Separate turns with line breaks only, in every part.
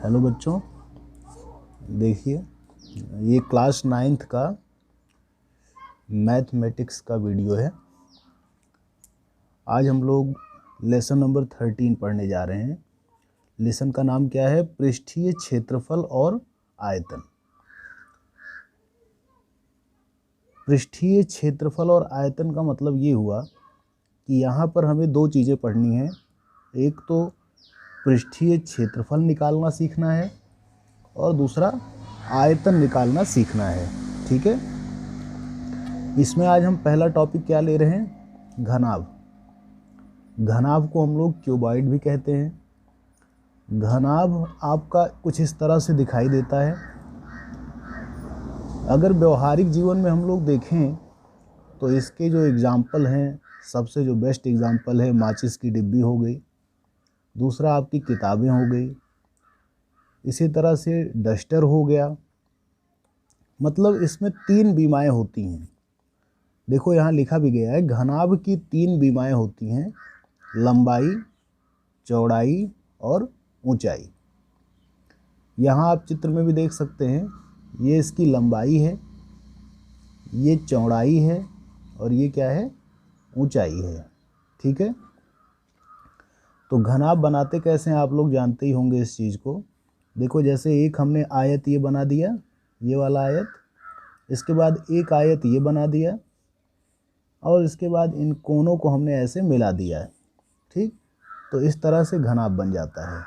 Hello बच्चों, देखिए ये क्लास 9th का मैथमेटिक्स का वीडियो है। आज हम लोग लेसन नंबर 13 पढ़ने जा रहे हैं। लेसन का नाम क्या है? पृष्ठीय क्षेत्रफल और आयतन। पृष्ठीय क्षेत्रफल और आयतन का मतलब ये हुआ कि यहाँ पर हमें दो चीज़ें पढ़नी हैं। एक तो पृष्ठीय क्षेत्रफल निकालना सीखना है और दूसरा आयतन निकालना सीखना है। ठीक है, इसमें आज हम पहला टॉपिक क्या ले रहे हैं? घनाभ। घनाभ को हम लोग क्यूबॉइड भी कहते हैं। घनाभ आपका कुछ इस तरह से दिखाई देता है। अगर व्यवहारिक जीवन में हम लोग देखें तो इसके जो एग्जाम्पल हैं, सबसे जो बेस्ट एग्जाम्पल है माचिस की डिब्बी हो गई, दूसरा आपकी किताबें हो गई, इसी तरह से डस्टर हो गया। मतलब इसमें 3 बीमाएँ होती हैं। देखो यहाँ लिखा भी गया है, घनाभ की 3 बीमाएँ होती हैं: लंबाई, चौड़ाई और ऊंचाई। यहाँ आप चित्र में भी देख सकते हैं, ये इसकी लंबाई है, ये चौड़ाई है और ये क्या है? ऊंचाई है। ठीक है, तो घनाभ बनाते कैसे हैं आप लोग जानते ही होंगे इस चीज़ को। देखो जैसे एक हमने आयत ये बना दिया, ये वाला आयत, इसके बाद एक आयत ये बना दिया और इसके बाद इन कोनों को हमने ऐसे मिला दिया है। ठीक, तो इस तरह से घनाभ बन जाता है।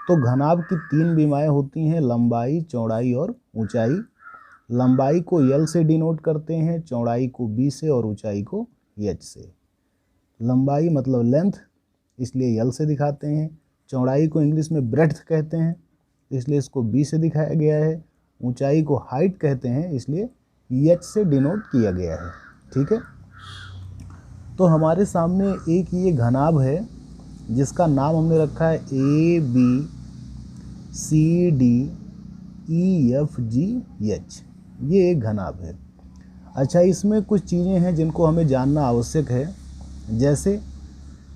तो घनाभ की 3 बीमाएँ होती हैं: लंबाई, चौड़ाई और ऊंचाई। लंबाई को L से डिनोट करते हैं, चौड़ाई को B से और ऊंचाई को H से। लंबाई मतलब लेंथ, इसलिए L से दिखाते हैं। चौड़ाई को इंग्लिश में ब्रेड्थ कहते हैं, इसलिए इसको B से दिखाया गया है। ऊंचाई को हाइट कहते हैं, इसलिए H से डिनोट किया गया है। ठीक है, तो हमारे सामने एक ये घनाभ है जिसका नाम हमने रखा है ABCDEFGH। ये एक घनाभ है। अच्छा, इसमें कुछ चीज़ें हैं जिनको हमें जानना आवश्यक है। जैसे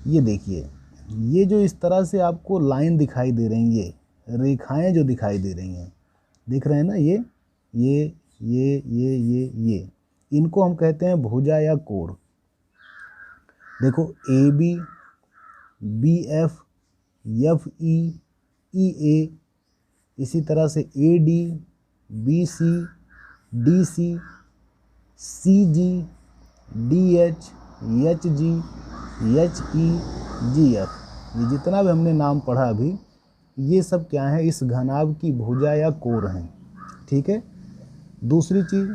ये देखिए, ये जो इस तरह से आपको लाइन दिखाई दे रही हैं, ये रेखाएं जो दिखाई दे रही हैं, दिख रहे हैं ना, ये इनको हम कहते हैं भुजा या कोण। देखो AB, BF, FE, EA, इसी तरह से AD, BC, DC, CG, DH, HG, HE, GF। ये जितना भी हमने नाम पढ़ा अभी, ये सब क्या है? इस घनाभ की भुजा या कोण हैं। ठीक है, दूसरी चीज़,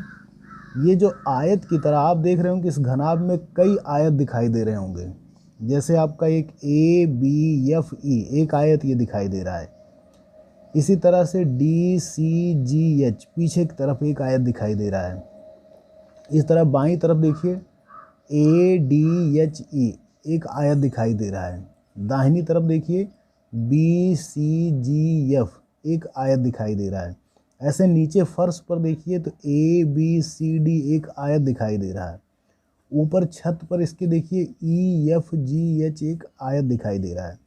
ये जो आयत की तरह आप देख रहे हो कि इस घनाभ में कई आयत दिखाई दे रहे होंगे। जैसे आपका एक ABFE, एक आयत ये दिखाई दे रहा है। इसी तरह से DCGH, पीछे की तरफ एक आयत दिखाई दे रहा है। इस तरह बाईं तरफ देखिए, ADHE, एक आयत दिखाई दे रहा है। दाहिनी तरफ देखिए, BCGF, एक आयत दिखाई दे रहा है। ऐसे नीचे फर्श पर देखिए तो ABCD, एक आयत दिखाई दे रहा है। ऊपर छत पर इसके देखिए EFGH, एक आयत दिखाई दे रहा है।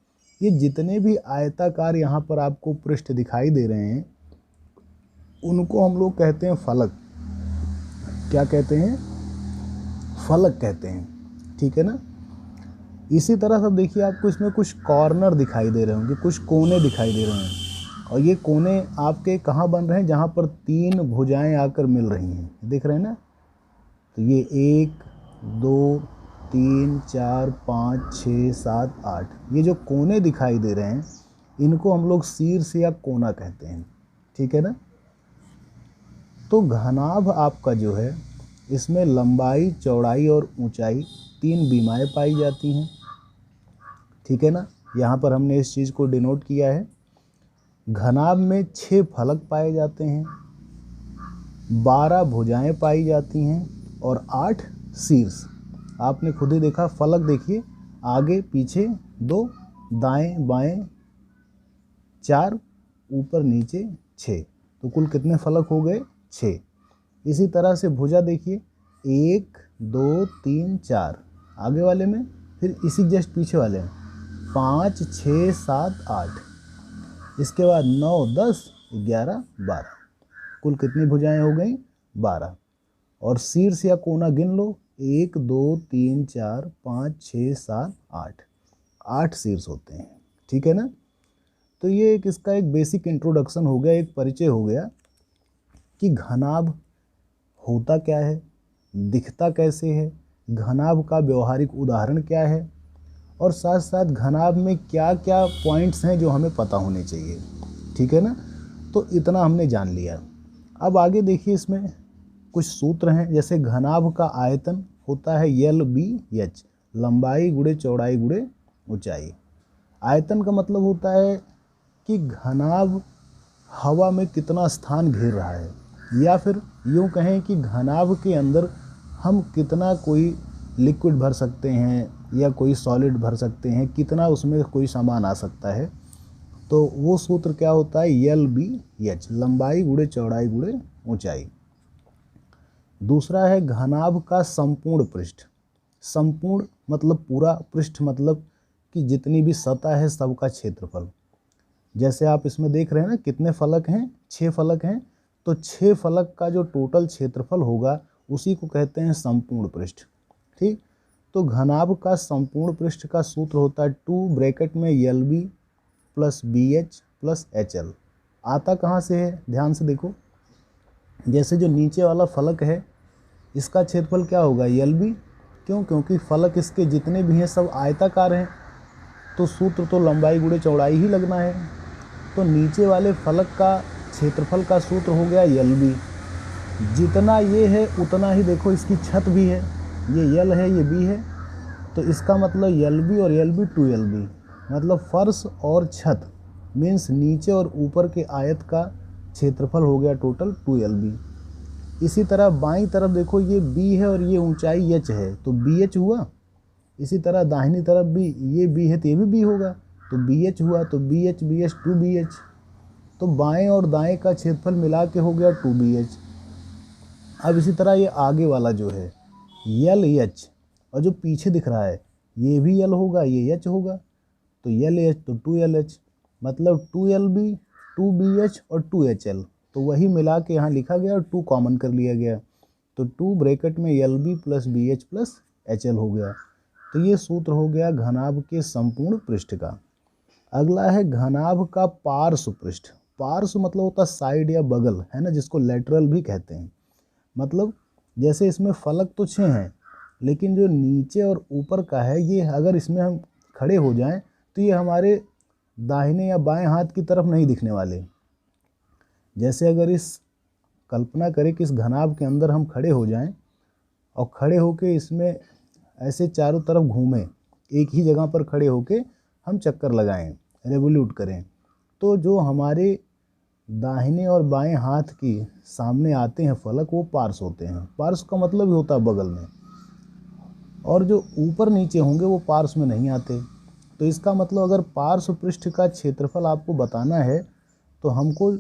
ये जितने भी आयताकार यहाँ पर आपको पृष्ठ दिखाई दे रहे हैं, उनको हम लोग कहते हैं फलक। क्या कहते हैं? फलक कहते हैं। ठीक है ना। इसी तरह सब देखिए, आपको इसमें कुछ कॉर्नर दिखाई दे रहे होंगे, कुछ कोने दिखाई दे रहे हैं। और ये कोने आपके कहाँ बन रहे हैं? जहाँ पर 3 भुजाएं आकर मिल रही हैं, दिख रहे हैं ना। तो ये 1, 2, 3, 4, 5, 6, 7, 8, ये जो कोने दिखाई दे रहे हैं, इनको हम लोग शीर्ष या कोना कहते हैं। ठीक है ना। तो घनाभ आपका जो है, इसमें लंबाई, चौड़ाई और ऊंचाई 3 बीमाएँ पाई जाती हैं। ठीक है ना, यहाँ पर हमने इस चीज़ को डिनोट किया है। घनाभ में 6 फलक पाए जाते हैं, 12 भुजाएं पाई जाती हैं और 8 शीर्ष। आपने खुद ही देखा, फलक देखिए, आगे पीछे 2, दाएं बाएं 4, ऊपर नीचे 6। तो कुल कितने फलक हो गए? 6। इसी तरह से भुजा देखिए, 1, 2, 3, 4, आगे वाले में, फिर इसी जस्ट पीछे वाले में 5, 6, 7, 8। इसके बाद 9, 10, 11, 12, कुल कितनी भुजाएं हो गई? 12। और शीर्ष या कोना गिन लो, 1, 2, 3, 4, 5, 6, 7, 8, 8 शीर्ष होते हैं। ठीक है ना। तो ये एक इसका एक बेसिक इंट्रोडक्शन हो गया, एक परिचय हो गया कि घनाभ होता क्या है, दिखता कैसे है, घनाभ का व्यवहारिक उदाहरण क्या है, और साथ साथ घनाभ में क्या क्या पॉइंट्स हैं जो हमें पता होने चाहिए। ठीक है ना। तो इतना हमने जान लिया। अब आगे देखिए, इसमें कुछ सूत्र हैं। जैसे घनाभ का आयतन होता है LBH, लंबाई गुणे चौड़ाई गुणे ऊंचाई। आयतन का मतलब होता है कि घनाभ हवा में कितना स्थान घेर रहा है, या फिर यूँ कहें कि घनाभ के अंदर हम कितना कोई लिक्विड भर सकते हैं या कोई सॉलिड भर सकते हैं, कितना उसमें कोई सामान आ सकता है। तो वो सूत्र क्या होता है? LBH, लंबाई गुणे चौड़ाई गुणे ऊंचाई। दूसरा है घनाभ का संपूर्ण पृष्ठ। संपूर्ण मतलब पूरा, पृष्ठ मतलब कि जितनी भी सतह है सबका क्षेत्रफल। जैसे आप इसमें देख रहे हैं ना, कितने फलक हैं? 6 फलक हैं। तो 6 फलक का जो टोटल क्षेत्रफल होगा उसी को कहते हैं संपूर्ण पृष्ठ। ठीक। तो घनाभ का संपूर्ण पृष्ठ का सूत्र होता है 2 ब्रैकेट में LB plus BH plus HL। आता कहाँ से है? ध्यान से देखो। जैसे जो नीचे वाला फलक है इसका क्षेत्रफल क्या होगा? LB। क्यों? क्योंकि फलक इसके जितने भी हैं सब आयताकार हैं, तो सूत्र तो लंबाई गुणे चौड़ाई ही लगना है। तो नीचे वाले फलक का क्षेत्रफल का सूत्र हो गया LB। जितना ये है उतना ही देखो इसकी छत भी है, ये L है ये B है, तो इसका मतलब LB और LB 2LB, मतलब फर्श और छत मीन्स नीचे और ऊपर के आयत का क्षेत्रफल हो गया टोटल 2LB। इसी तरह बाईं तरफ देखो, ये B है और ये ऊंचाई H है, तो BH हुआ। इसी तरह दाहिनी तरफ भी ये B है तो ये भी B होगा, तो BH हुआ। तो BH BH 2BH, तो बाएं और दाएं का क्षेत्रफल मिला के हो गया 2BH। अब इसी तरह ये आगे वाला जो है LH, और जो पीछे दिख रहा है ये भी L होगा ये H होगा, तो LH तो 2LH, मतलब 2LB 2BH और 2HL। तो वही मिला के यहाँ लिखा गया और 2 कॉमन कर लिया गया, तो 2 ब्रैकेट में LB plus BH plus HL हो गया। तो ये सूत्र हो गया घनाभ के संपूर्ण पृष्ठ का। अगला है घनाभ का पार्श्व पृष्ठ। पार्श्व मतलब होता है साइड या बगल, है ना, जिसको लेटरल भी कहते हैं। मतलब जैसे इसमें फलक तो 6 हैं, लेकिन जो नीचे और ऊपर का है ये अगर इसमें हम खड़े हो जाएं तो ये हमारे दाहिने या बाएं हाथ की तरफ नहीं दिखने वाले। जैसे अगर इस कल्पना करें कि इस घनाभ के अंदर हम खड़े हो जाएं और खड़े होके इसमें ऐसे चारों तरफ घूमें, एक ही जगह पर खड़े होके हम चक्कर लगाएं, रेवोल्यूट करें, तो जो हमारे दाहिने और बाएं हाथ की सामने आते हैं फलक वो पार्श्व होते हैं। पार्श्व का मतलब ही होता है बगल में, और जो ऊपर नीचे होंगे वो पार्श्व में नहीं आते। तो इसका मतलब अगर पार्श्व पृष्ठ का क्षेत्रफल आपको बताना है तो हमको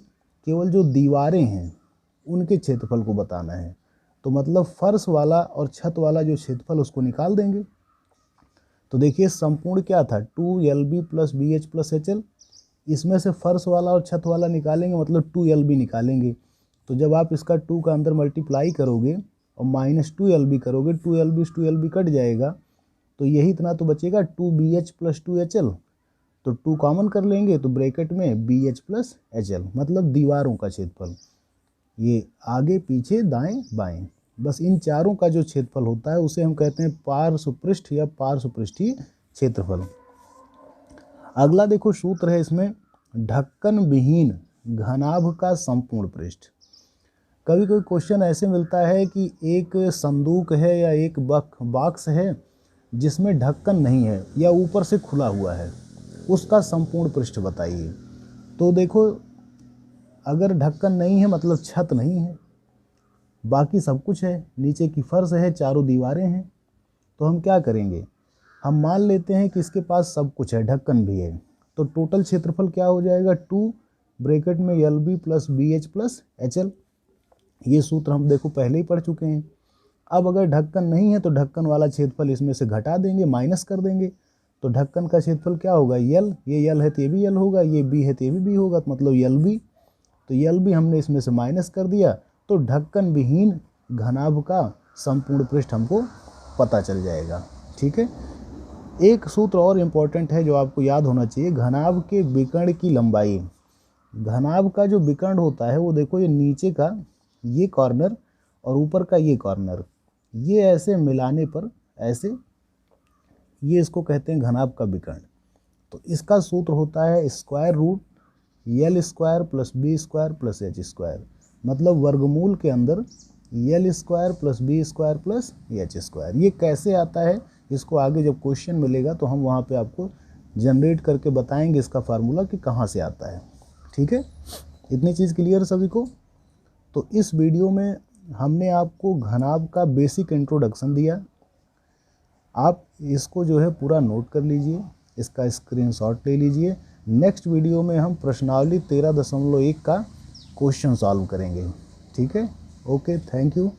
केवल जो दीवारें हैं उनके क्षेत्रफल को बताना है। तो मतलब फर्श वाला और छत वाला जो क्षेत्रफल उसको निकाल देंगे। तो देखिए संपूर्ण क्या था? 2LB plus BH plus HL। इसमें से फर्श वाला और छत वाला निकालेंगे, मतलब 2LB निकालेंगे। तो जब आप इसका 2 का अंदर मल्टीप्लाई करोगे और माइनस 2LB करोगे, 2LB से 2LB कट जाएगा, तो यही इतना तो बचेगा 2BH प्लस 2HL। तो 2 कॉमन कर लेंगे तो ब्रैकेट में BH प्लस HL, मतलब दीवारों का क्षेत्रफल, ये आगे पीछे दाएं बाएं, बस इन चारों का जो क्षेत्रफल होता है उसे हम कहते हैं पार्श्व पृष्ठ या पार्श्व पृष्ठीय क्षेत्रफल। अगला देखो सूत्र है इसमें, ढक्कन विहीन घनाभ का संपूर्ण पृष्ठ। कभी कभी क्वेश्चन ऐसे मिलता है कि एक संदूक है या एक बॉक्स है जिसमें ढक्कन नहीं है या ऊपर से खुला हुआ है, उसका संपूर्ण पृष्ठ बताइए। तो देखो अगर ढक्कन नहीं है मतलब छत नहीं है, बाकी सब कुछ है, नीचे की फर्श है, चारों दीवारें हैं, तो हम क्या करेंगे? हम मान लेते हैं कि इसके पास सब कुछ है, ढक्कन भी है, तो टोटल क्षेत्रफल क्या हो जाएगा? 2 ब्रैकेट में LB plus BH plus HL। ये सूत्र हम देखो पहले ही पढ़ चुके हैं। अब अगर ढक्कन नहीं है तो ढक्कन वाला क्षेत्रफल इसमें से घटा देंगे, माइनस कर देंगे, तो ढक्कन का क्षेत्रफल क्या होगा, यल, ये यल है तो ये भी यल होगा, ये बी है तो ये भी बी होगा, तो मतलब यल बी। तो यल बी हमने इसमें से माइनस कर दिया, तो ढक्कन विहीन घनाभ का संपूर्ण पृष्ठ हमको पता चल जाएगा। ठीक है। एक सूत्र और इम्पॉर्टेंट है जो आपको याद होना चाहिए, घनाभ के विकर्ण की लंबाई। घनाभ का जो विकर्ण होता है वो देखो, ये नीचे का ये कॉर्नर और ऊपर का ये कॉर्नर, ये ऐसे मिलाने पर ऐसे, ये इसको कहते हैं घनाभ का विकर्ण। तो इसका सूत्र होता है square root L square plus B square plus H square, मतलब वर्गमूल के अंदर L square plus B square plus H square. ये कैसे आता है, इसको आगे जब क्वेश्चन मिलेगा तो हम वहाँ पे आपको जनरेट करके बताएंगे इसका फार्मूला कि कहाँ से आता है। ठीक है, इतनी चीज़ क्लियर सभी को। तो इस वीडियो में हमने आपको घनाभ का बेसिक इंट्रोडक्शन दिया, आप इसको जो है पूरा नोट कर लीजिए, इसका स्क्रीनशॉट ले लीजिए। नेक्स्ट वीडियो में हम प्रश्नावली 13.1 का क्वेश्चन सॉल्व करेंगे। ठीक है, ओके, थैंक यू।